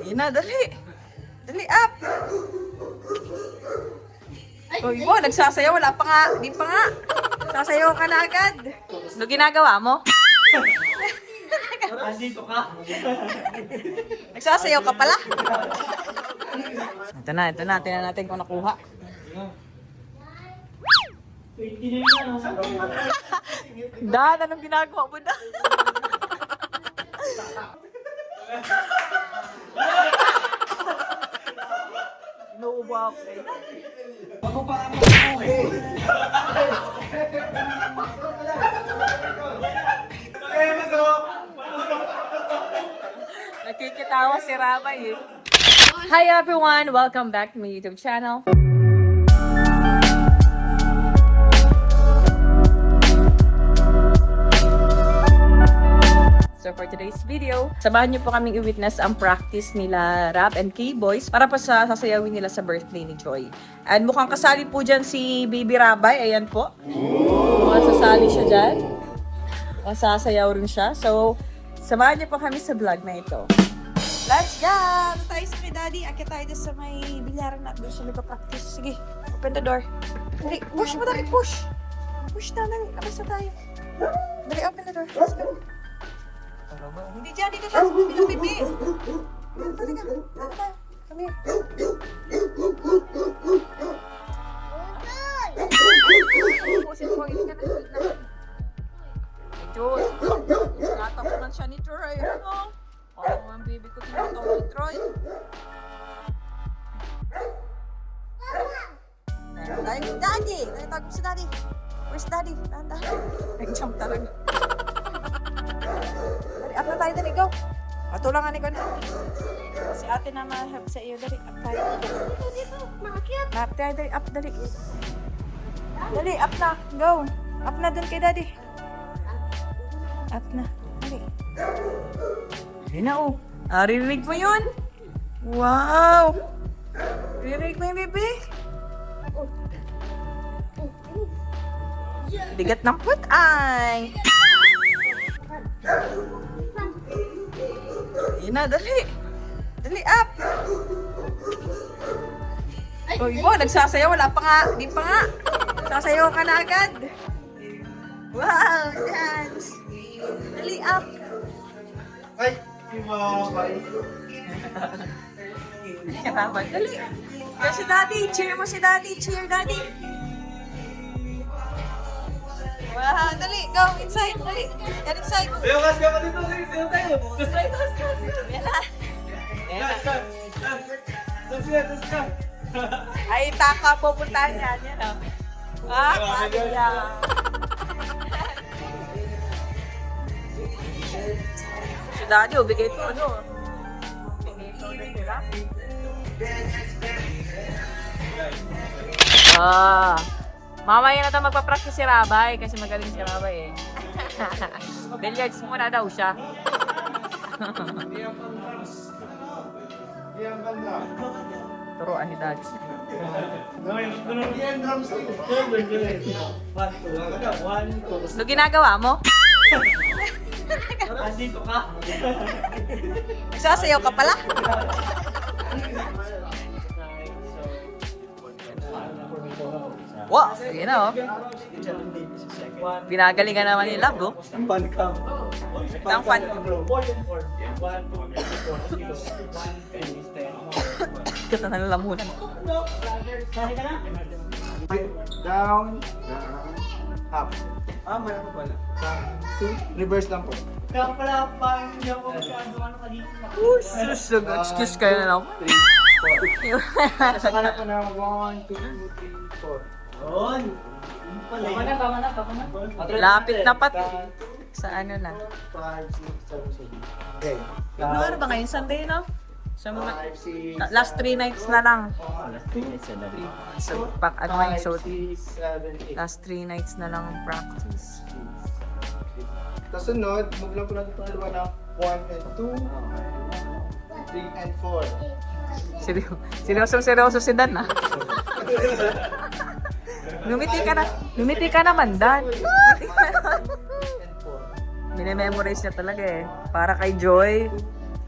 Ina, dali. Dali, up. Uy mo, nagsasayaw. Wala pa nga. Di pa nga. Sasayaw ka na agad. Ano ginagawa mo? Andito ka. Nagsasayaw ka pala. Ito na, ito na. Tingnan natin kung nakuha. 29 na. Dan, anong ginagawa mo na? Inuubo ako eh. Ako pa ang mo eh. Nakikitawa si Rabay eh. Hi everyone! Welcome back to my YouTube channel. So for today's video, samahan niyo po kaming i-witness ang practice nila Rap and K-Boys para po sa sasayawin nila sa birthday ni Joy. And mukhang kasali po dyan si Baby Rabay. Ayan po. Mukhang sasali siya dyan. Mukhang sasayaw rin siya. So, samahan niyo po kami sa vlog na ito. Let's go! Ito tayo sa kay Daddy. Akit tayo sa may bilyaran na doon siya nagpa-practice. Sige, open the door. Dali, push mo, Daddy, push! Push na, dali. Labas na tayo. Dali, open the door. Let's go. Hindi dyan, dito tayo sa bilang bibi. Dali ka. Dali ka. Come here. Pusin mo, hindi ka na. Joy. Natakunan siya ni Troy. Ano? Parang ang baby ko tinatawa ni Troy. Tayo ni Daddy. Tayo tagong si Daddy. Where's Daddy? Dahan-dahan. Nag-jump talaga. Dari, up na tayo, Dari. Go. Patulangan ni ko na. Si ate na ma-help sa iyo, Dari. Up tayo. Dito, maakyat. Up tayo, Dari. Up, Dari. Dali, up na. Go. Up na dun kay Daddy. Up na. Dali. Dali na, oh. Ririnig mo yun? Wow. Ririnig mo yung bebe? Bigat ng put-ay. Ayun na, dali. Dali, up. Uy mo, nagsasayaw. Wala pa nga. Di pa nga. Sasayaw ka na agad. Wow, dance. Dali, up. Ay, si Mama. Karaban, dali. Cheer si Daddy. Cheer mo si Daddy. Cheer, Daddy. Wow, dali. Go inside. Dali. Get inside. Ayaw, kas ka pa dito. Sino tayo? Das tayo, das ka. Yan na. Yan na. Das ka. Das ka, das ka. Ay, taka pupuntahan yan. Yan o. Ah, kaya. Si Daddy, bigay ito, ano? Bigay ito na sila. Mamaya na ito magpa-practice si Rabay kasi magaling si Rabay eh. Billiards muna daw siya. Turuan ni Daddy. Ano ginagawa mo? Andito ka. Nagsasayaw ka pala? Wow! Yun na oh. Binagalingan naman yung love, oh. Pancam. Ang fan. Kasi nalalamunan. Down, up. Meron pa pala. 2, reverse lang po. Kaya pala, parang hindi ako ano kanina. Sus, excuse kayo na lang. 3, 4. Saka na po na 1, 2, 3, 4. Yun. Tama na, tama na, tama na. Lapit na pati. Sa ano na. 5, 6, 7, 8. Okay. Ano ba ngayon? Sunday, no? Sa mga 5, 6, last 3 nights na lang. last 3 nights na lang. So, ano ngayon? So, 6, 7, 8. last 3 nights na lang ang practice. Tapos sunod, move lang po natin itong dalawa na 1 and 2, 3 and 4. Seryoso si Dan, ah. Lumiti ka naman, Dan. Lumiti ka naman. Minememorize niya talaga eh. Para kay Joy.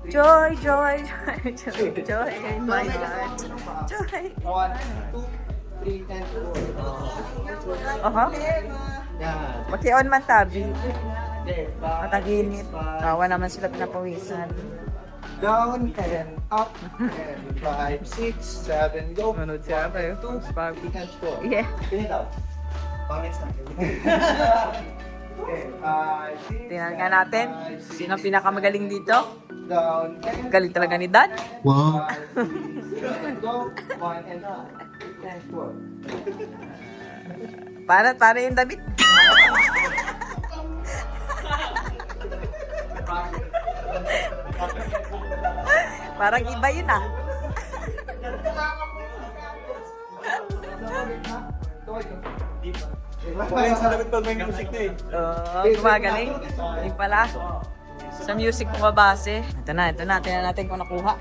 Joy, joy, joy, joy, joy in my heart. Joy. 1, 2, 3, and 4. Aha. Yan. Paki-on man tabi. Okay, 5, Mataginit. Tawa naman sila pinapawisan. down and up and 5, 6, 7, go. Manod siya pa yun. 2, 3, and 4. Yeah. Pinitaw. Pangits na. Okay, 5, 6, Tingnan nga natin. Sino ang pinakamagaling dito? down and Galing talaga ni Dan. 5, 6, go. 1 and 2 and 4. Para yung David. Parang iba yun ah. Wala sa dapat pag may music na eh. Gumagaling. Yung pala. Sa music pumabase. Ito na. Tingnan natin kung nakuha.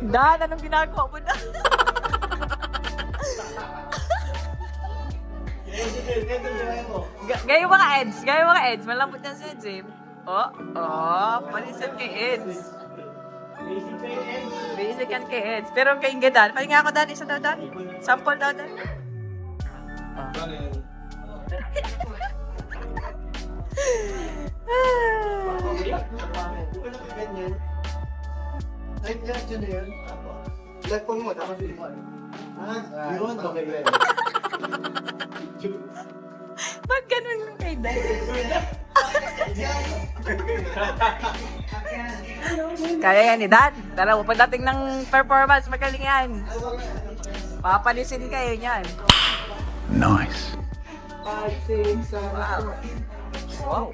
Dan, anong ginagawa mo na? Gaya mga Eds. Malambot yan si Eds eh. Palisan kay Eds. Basic yan kay Eds. Pero kay Dan, pahinga ako Dan, isa daw Dan. Sample daw Dan. Left phone mo, tapos yun. Yun, okay yan. Ba't ganun yung kay Dan? Kaya yan ni Dan. Tara, pagdating ng performance, magaling yan. Papalisin kayo niyan. Nice. 5, 6, 7, Wow.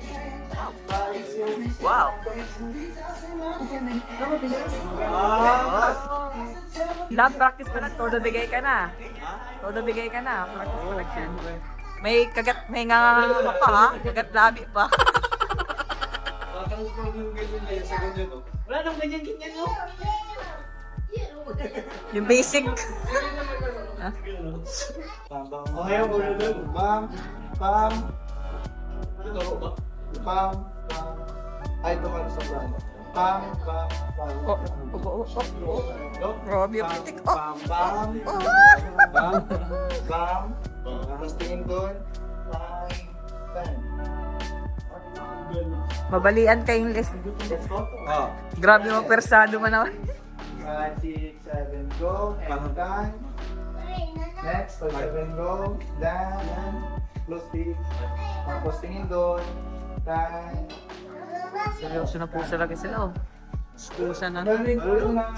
5, 6, Wow. Love practice pa na. Todo bigay ka na. Practice pa na yan. May nga pa ha? Kagat labi pa. Wala nang ganyan-ganyan no? Yung basic. Okay, bam, bam, bam, bam. Ay, ito ka sa brand. Bam, bam, bam. Grabe yung pitik. Bam, bam, bam, bam. Tapos tingin doon. Bam, bam. Mabalian kayong list. Let's go. Grabe mo persado mo naman. 5, 6, 7, go. And done. Next, 5, 7, go. Done. Close the. Tapos tingin doon. Done. Seryoso na po talaga sila oh. Pusa na. Galing ko na.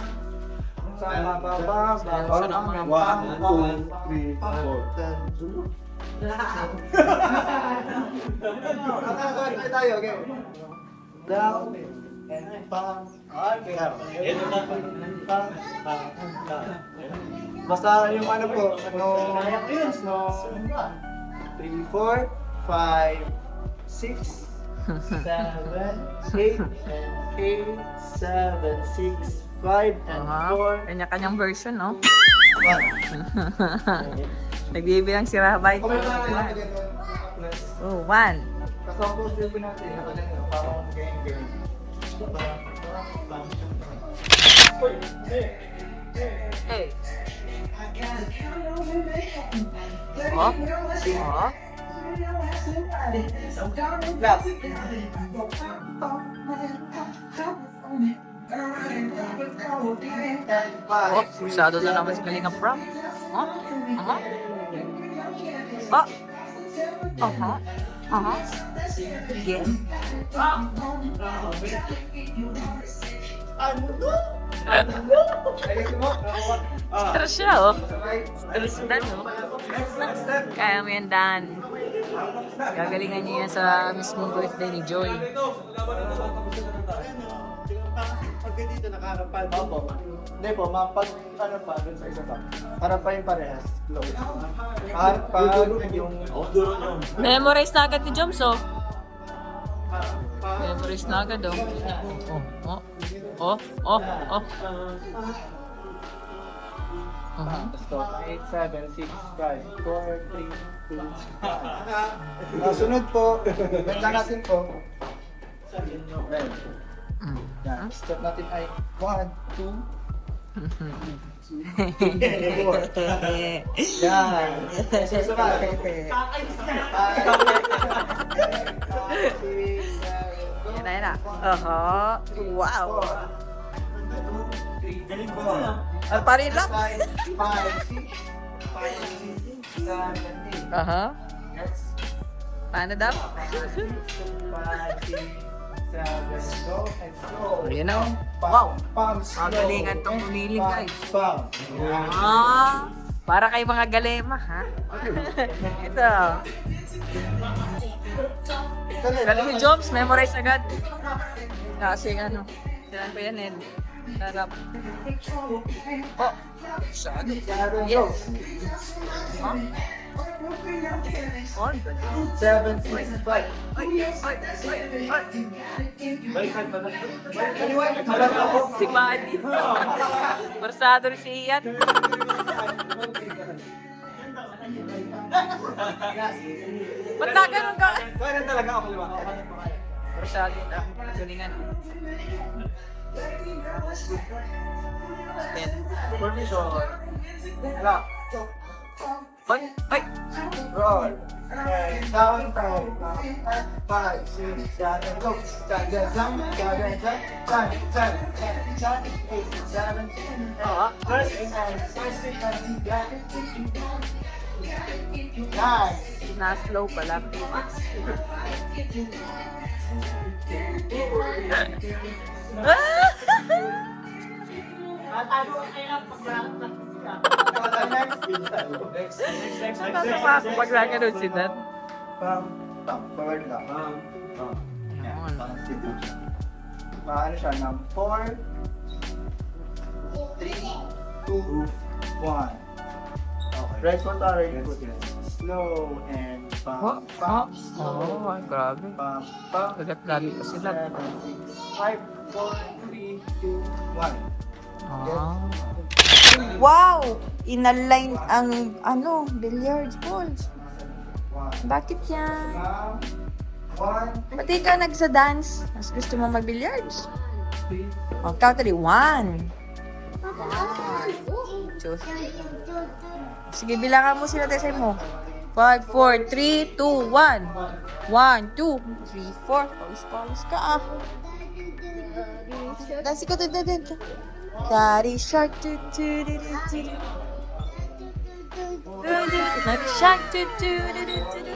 Sa mababa. Seryoso na mga 1, 2, 3, 4. Tayo, okay. Down. And bam. Basta yung ano po, no, 3, 4, 5, 6, 7, 8, 7, 6, 5, and 4, Kanya-kanyang version no. 1. Nagbibilang si Rabay. Kung may mga natin doon, plus. Oh, 1. Kasama po natin, parang ganyan-ganyan. Hey. Oh. Oh, masyado na naman si Kalinga Pram. Oh. Oh. Yeah. Stress siya, oh. Stress na, no? Kaya mo yan, Dan. Gagalingan niya yan sa mismong birthday ni Joy. Pag dito nakaharapan, opo. Hindi po, pag ano pa, dun sa isa pa. Harap pa yung parehas. Close. Harap pa yung... Memorize na agad ni Joms, oh. Memorize na agad, oh. Oh. Let's go. 8, 7, 6, 5, 4, 3, 2, 1. Sunod po. Wait lang natin po. Well, yan. Step natin ay 1, 2, 3, 4. Yan. Susunod. 5, 6, 7, go. Yan na, yan na. Wow. 2, 3, 4. Ano pa rin lang? 5, 6, 7, 8. Yes. Paano daw? 5, 6, 7, go. Let's go. Ayan na. Pam, Wow. pam, slow. Magalingan tong umiling, Pam, guys. pam. Para kay mga galema, ha? Ito. Galing ni Jobs, memorize agad. Kasi ano, sinan pa yan, Ed. Sarap. Oh, saan? Yes. Huh? Oh, 7, 6, 5. si Buddy. Marsado rin si Ian. Ba't na ganun ka? Kaya talaga ako lima. Marsado na. Galingan. Ten. Permission. Lock. Ay! Ay! Roll. And down, 5, 6, 7, go. 10, 10, 10, 10, 10, 8, 7, Nice. Na-slow pala. Next. Masama ako pag nakanood si Dad. Pam, pam, forward lang. Ayun. Ano siya, ng 4, 3, 2, 1. Okay. Right foot or right foot? Slow and pam, pam, slow. Oh, grabe. Pam, pam. Kagat lagi pa sila. 7, 6, 5, 4, 3, 2, 1. Wow! Inalign ang billiards balls. 1. Bakit yan? Now, 1, Ba't di ka nagsa-dance? Mas gusto mo mag-billiards? 3, Oh, count ulit. 1. 2. Sige, bilangan mo sila tayo mo. 5, 4, 3, 2, 1. 1, 2, 3, 4. Pawis-pawis ka ah. Dance ko to. Daddy shark do do do do do. Daddy shark do do do do do.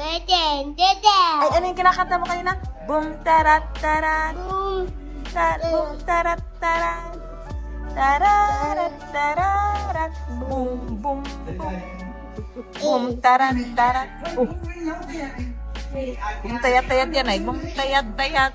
Ay, ano yung kinakanta mo kanina? Boom tarat tarat. Boom tarat tarat. Tararat tararat. Boom boom boom. Boom tarat tarat. Boom tayat tayat yan ay. Boom tayat tayat.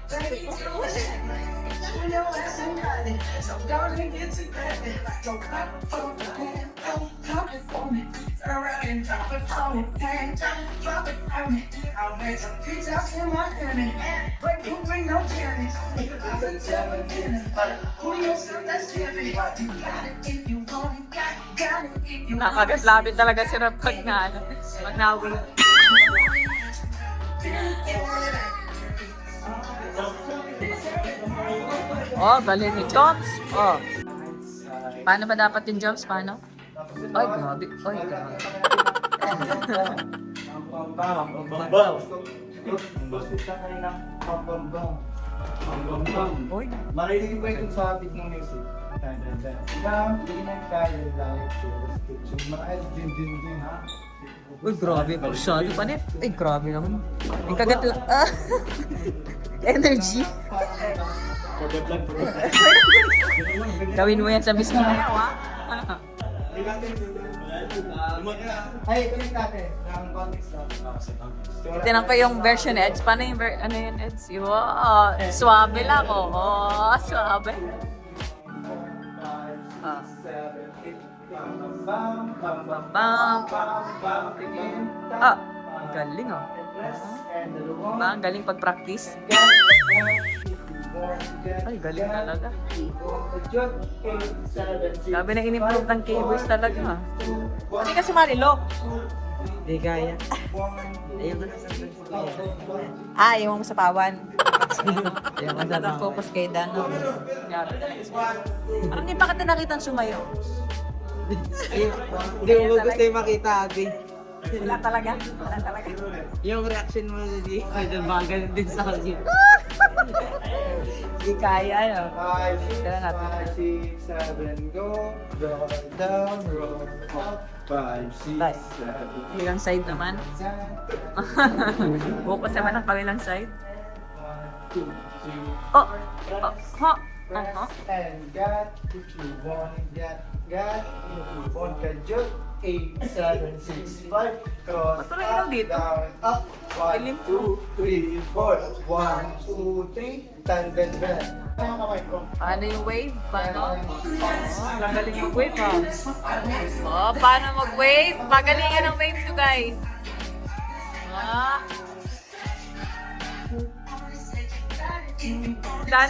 Nakagat-labit talaga si Rob pag nawin. Oh, galing ni Jobs. Oh. Paano ba dapat yung Jobs? Paano? Ay, grabe. Ay, grabe. Uy. Marinig ko itong sa beat ng music. Down, tingnan tayo like to restriction. Mga din ha. Uy, grabe. Masyado pa net. Ay, grabe naman. Ang kagat lang. Energy. Gawin mo yan sa mismo ayaw, ha? Ay, tuloy natin. Ng context lang. Tinan ko yung version, Eds. Paano yung ano yun, Eds? Wow, suabe lang, oh. Suabe. 5, 6, 7, 8, bam, bam, bam, Bam. bam, tingin, Ah, ang galing, oh. and Ba, ang galing pag-practice. Ay, galing talaga. Jot 8, 7, 6, Sabi na in-improve ng K-Boys talaga. Hindi ka sumali, Lo. Hindi kaya. Ayun ko na sa Ayaw mo sa pawan. Ayun ko sa focus kay Dano. Parang hindi pa kita nakita sumayo. Hindi mo gusto yung makita, ate. Wala talaga. Wala talaga. Yung reaction mo, hindi. Medyo bagal din sa akin. Hindi kaya, no? 5, Kaya natin. 6, 7, go. Roll down, roll up. 5, 6, Nice. 7, Ilang side naman. 8, Focus naman ang kabilang side. 1, 2, 3, Oh! Oh! Ha! and got, if you want, got, if you want, kajot, 8, 7, 6, 5, cross, Ba't walang ilaw up, dito? down, up, 1, 2, 3, 4, 1, 2, 3, tandem bend. Ano kamay ko? Paano yung wave? Paano? Oh, gagaling mag-wave, ha? Oh, paano mag-wave? Magalingan ang wave to, guys. Ah. Dan?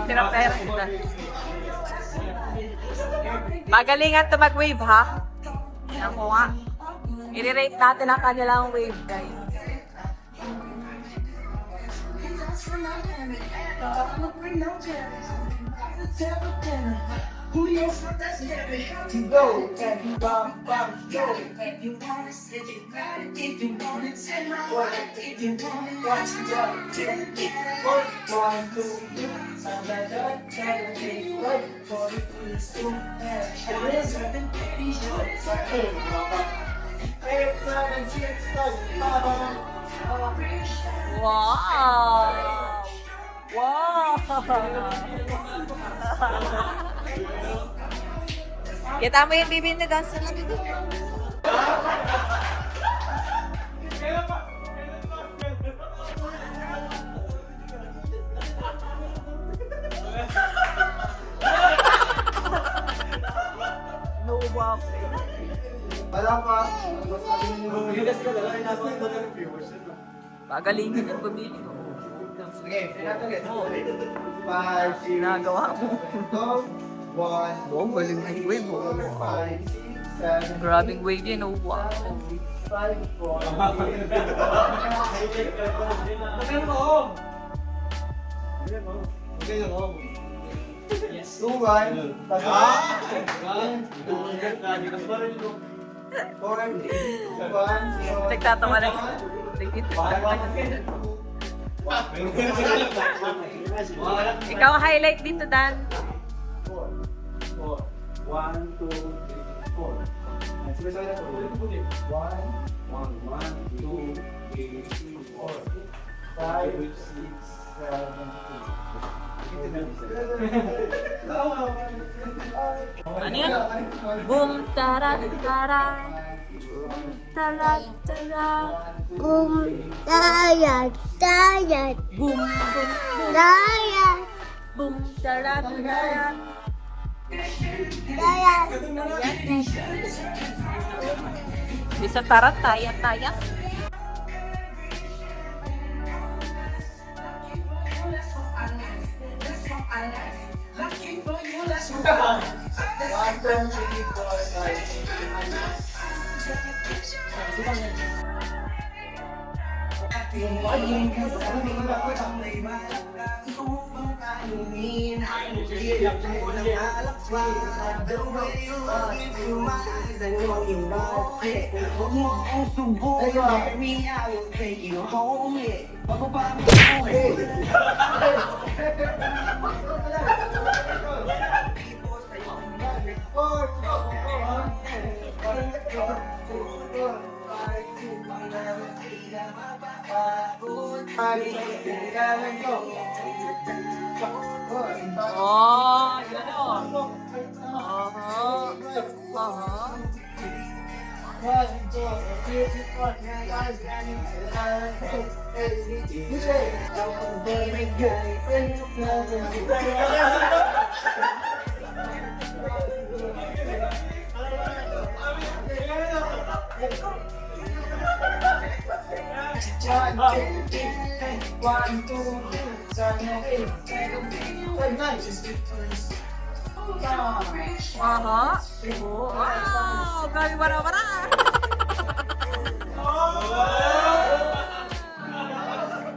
Tira-pera kita. Magalingan to mag-wave, ha? Yan ko nga. I-rate natin ang kanilang wave, guys. Go, and bam, bam, go. One, two, three, seven, 8, 7, 6, 5, Wow! Wow! Kita mo yung bibi na dance na lang. No wow. Wala pa. Bumigas ka lang. Pagalingin yung pumili ko. Sige, pinatulit. 5, 6, Ginagawa mo. 1, Wow, galing na yung wave, oh. 5, 6, 7, Grabing wave yan, oh wow. 5, 4, 2, 1, Nagtatawa lang. Ikaw ang highlight dito, Dan. 1, 2, 3, 4. Sabay-sabay na ito. 1, 2, 3, 4, 5, 6, 7, 8. Ano yan? Boom, tara, tara. Boom, tara, tara. Boom, dayat, dayat, Boom, boom, dayat, boom, tara, tara. dayat. Bisa tara, taya, taya. Oh, yun o. Aha. Wow! Grabe bara-bara!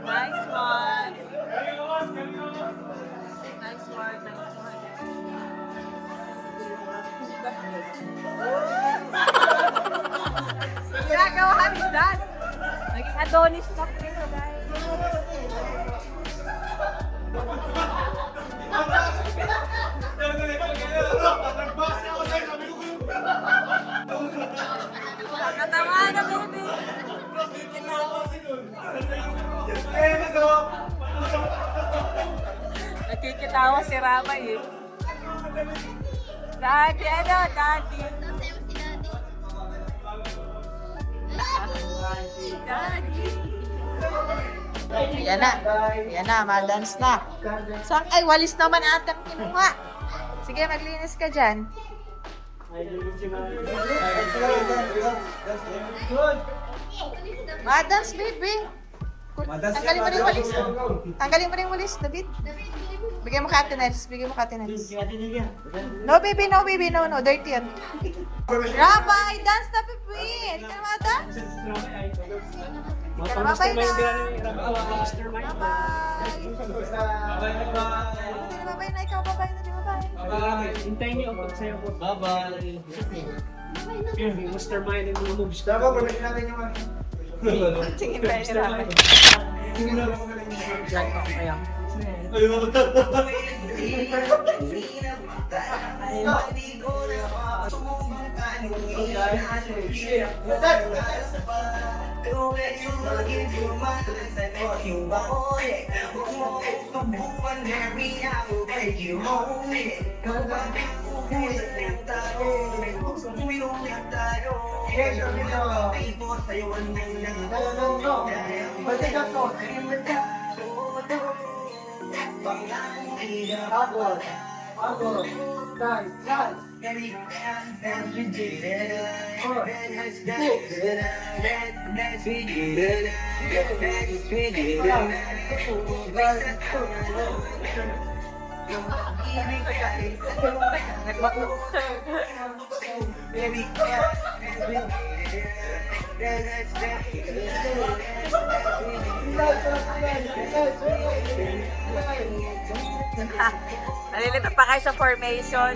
Nice one! Nice one, nice one. Ginagawa ni Dan! Naging Adonis na ko nito, guys. Nakatawa na, baby! Nakikitawa si Ramay eh. Daddy, ano? Daddy. Daddy. Yan na. Yan na, ma-dance na. Ay, walis naman atang kinuha. Sige, maglinis ka dyan. Ma-dance, baby. Tanggalin mo rin yung walis. Tanggalin mo rin yung walis, David. Bigyan mo ka Ate Nels. Bigyan mo ka Ate Nels. No, baby. No, baby. No, no. Dirty yan. Rabay, dance na, baby. Hindi ka na ma-dance. Hindi ka na babay na. Babay. Hindi na babay na. Ikaw babay na. Di babay. Hintayin niyo ako sa'yo po. Bye-bye. Mastermind and mga moves. Dapat, permission natin yung ano. Sige, pwede ni Rabay. Sige na ako Vlog ko kayo. Nalilito pa kayo sa formation.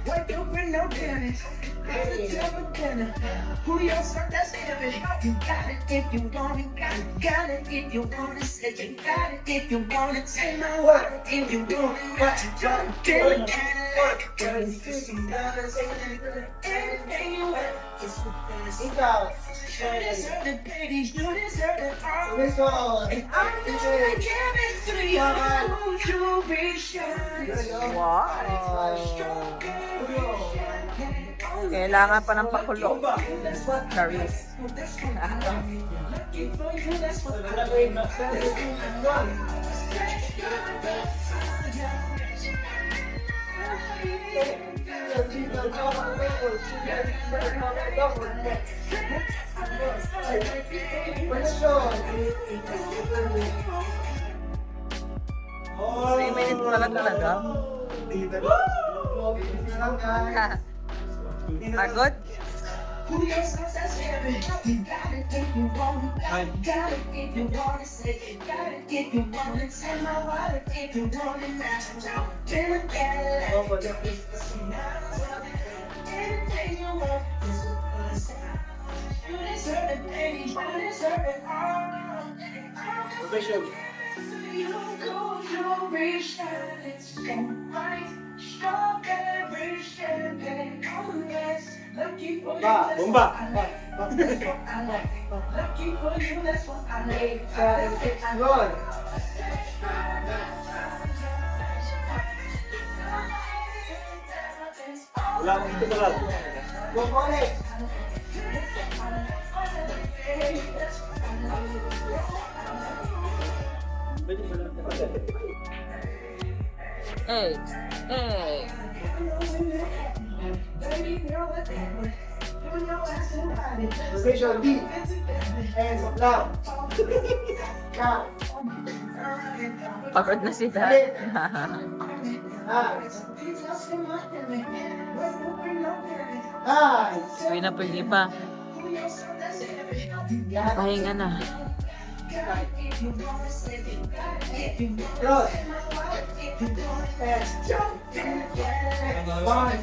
Wake up with no damage. Who you serve that's heavy? You got it if you want it. Got it if you want it. Said you got it if you want it. Say my word if you want it. What you trying to do? Girl, you feel some dollars. Anything you want. Just with this. You deserve it, baby. You deserve it all. Let's go. And I'm gonna give it to you. You be sure. Wow! Kailangan pa ng pakulo. Charis. Three minutes pala talaga. Pagod? Who your success heaven? You got it if you want it. Got it if you want it. Say you got it if you want it. Say my wallet if you want it. Now jump in the Cadillac. Anything you want is what I say. You deserve it, baby. You deserve it all. Official. You go, you reach out, it's going right. Strawberry champagne, come let's. Lucky for you, that's Bomba. what I like. That's what I like. Lucky for you, that's what I like. 8, 7, 6, run. Wala akong ito ba? Go for it. Hey, hey. Official D. Hands up now. Count. Pagod na si Dad. Nice. Nice. Uwi na, pwede pa. Pahinga na. Cross. And jump. 1,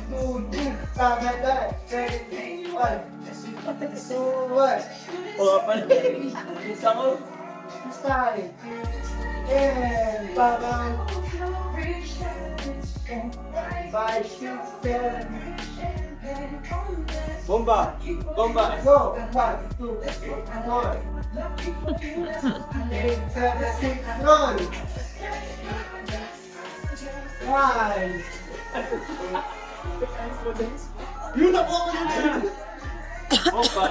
2, 3. Tama na. 7, 8, 1. 2, 1. Oo, pala. Isa ko. Style. And babang. 5, 6, 7. Bomba. Bomba. Go. 1, 2, 4. 8, 7, 6, run. Nice. Yun na po ako yun. Bomba.